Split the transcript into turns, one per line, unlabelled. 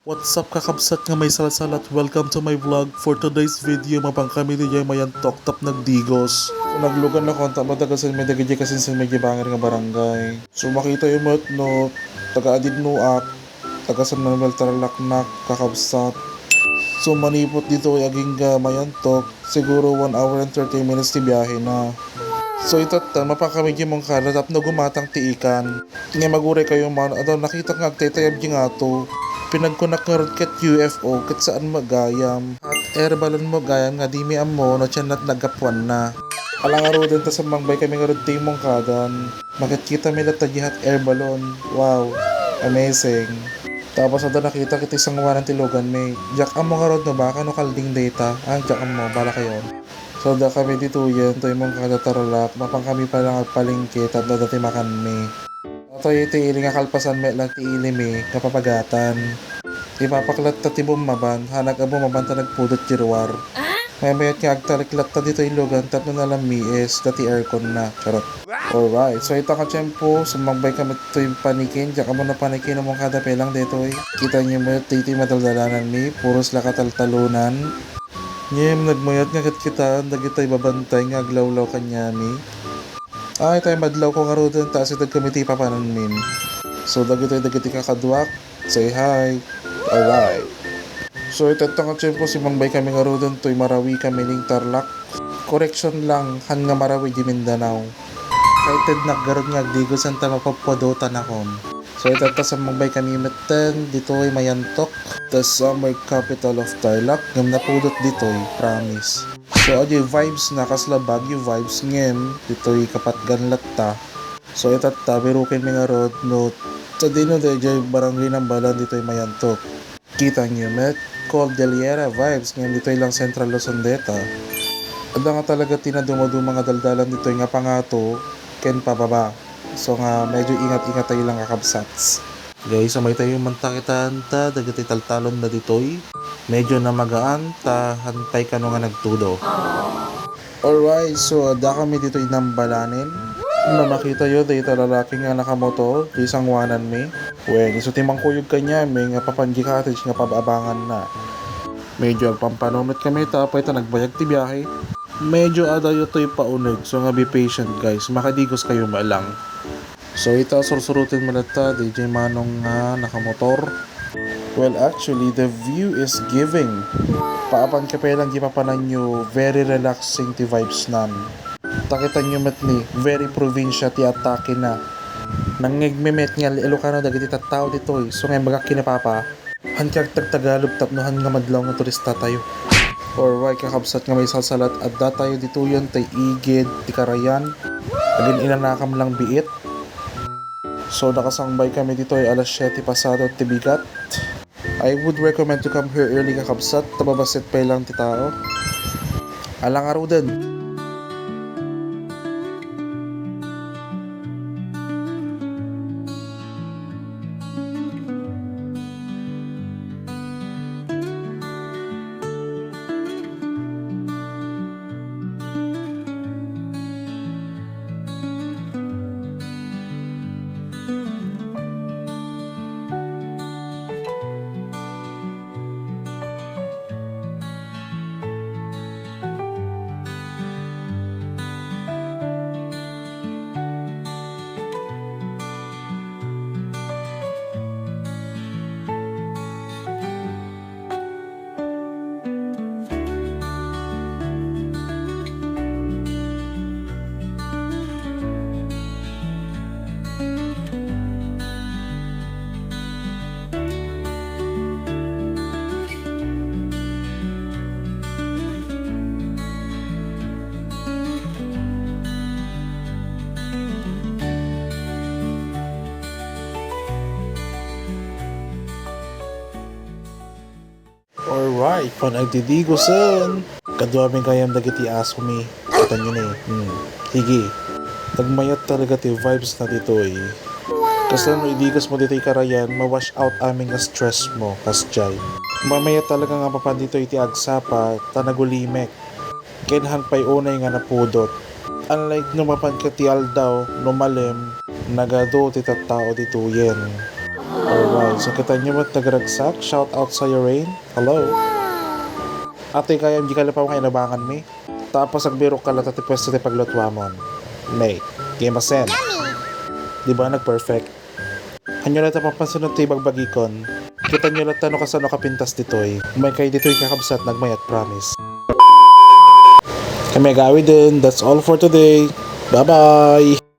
What's up kakabsat nga may salasal at welcome to my vlog. For today's video, mapang kami niya mayan tok-tap nagdigos. So naglugan na konta matagasan may dagidya kasi sa may gibangar nga barangay. So makita yung mat no, taga-adid nuak, tagasan Manuel Tarlacnac, kakabsat. So manipot dito ay aging mayan tok, siguro 1 hour and 30 minutes ti biyahe na. So itatan, mapakami mong kalatap na gumatang tiikan. Nga magure kayo man, ataw nakita nga agtetayab yung ato. Pinagkunak nga rin kat UFO kat saan magayam. At air balon mo gayam nga di mi amo no tiyan nat nagapuan na. Alang aro din ta sa mangbay kami nga rin timong kadan. Makikita mi natagihat air balon. Wow, amazing. Tapos ada nakita kita isang waran tilogan may. Jak amo nga rin no baka no kalding data. Jak amo, bala kayo. So da kami dito yan, to imong kadataralak. Mapang kami palang agpalingkit at dati makan mi. Tayo tiili nga kalpasan may lang tiili mi kapapagatan. Ipapaklat ta tibong maban, hanag abo maban ta nagpudot jirwar. May mayat nga agtaliklat ta dito ilogan tapno na lang mies, dati aircon na. Charot. Alright, so ito ka tiyempo, sumagbay kami ito yung panikin. Diyan ka mo na panikin mong kada pelang dito eh. Kita niyo mo titi madaldalanan mi, puros lakataltalunan. Ngayong nagmayat nga kita, dagitay babantay nga aglawlaw kanya mi. Ay, tayo madlaw ko nga ro doon, taas itag kamiti papanan min. So, dagiti kakadwak, say hi. Alright. So, itatang at po si Mangbay kami nga ro doon, to'y marawi kami ning Tarlac. Correction lang, han nga marawi di Mindanao. Kahit naggarod nga, di ko santa mapapwadotan akon. So, itata sa Mangbay kami meten, dito ay Mayantok, the summer capital of Tarlac, ngam napudot dito ay, promise. So, yung vibes na kasla Baguio vibes ngem dito'y kapatgan latta. So, itat tabirukin mi nga road no sa dino dayjay barangay ng balan dito'y Mayantok. Kita nyo met Cordillera vibes ngem dito'y lang Central Luzon deta. Ada nga talaga tinadumadu mga daldalan dito'y nga pangato ken pababa. So nga medyo ingat-ingat tayo lang kakabsats. Guys, samay tayo mantakitaan ta dagiti taltalon na ditoy. Medyo na magaan ta hantay ka nga nagtudo. Alright, so da kami dito inambalanin. Na makita yun, dito lalaki nga nakamotor, isang wanan mi. Wen, iso timang kuyog kanya, may nga papanji cottage nga pababangan na. Medyo agpampanumit kami, tapos ito nagbayag ti biyahe. Medyo adayo to'y paunog, so nga be patient guys, makadigos kayo malang. So ito sursurutin mo na ta, DJ Manong nga nakamotor. Well actually, the view is giving. Paapan ka pa lang gipapanan nyo, very relaxing ti vibes nan. Takitan nyo met ni, very provincia ti atake na. Nangigmemet nga Ilocano dagiti tattao dito so ngayon baga kinapapa. Hankag tagtagalog tapnohan nga madlaw nga turista tayo. Alright, kakabsat nga may salsalat at da tayo dito yun tay igid, ti karayan. Agin inanakam lang biit. So nakasangbay kami dito ay alas 7 pasado at tibigat. I would recommend to come here early kakabsat, tababasit pa lang ti tao. Alang araw din. Alright, panagdidigosan. Kadwaming kayang dagiti aso mi. Kita nyo na eh. Sige. Nagmayat talaga ti vibes na dito eh. Kasi no idigas mo dito karayan, ma-wash out aming stress mo, kasjay. Mamaya talaga nga papan dito iti agsapa, tanagulimek. Kenhan pa'y unay nga napudot. Unlike numapan ka ti aldaw, numalem, nagado ti tattao dito yen. Alright, so kita nyo ba't nagragsak? Shout out sa'yo, Rain. Hello. Ate, kaya hindi ka pa mga inabangan mi. Tapos agbiro ka lang at pwesto tayo paglutwamon. Nay, game asen. Di ba nag-perfect? Anyo lang papansin ng tibag bagikon. Kita nyo lang tanong ka sa nakapintas ditoy. May kayo dito'y kakabsat nagmayat promise. Kami gawi din. That's all for today. Bye-bye!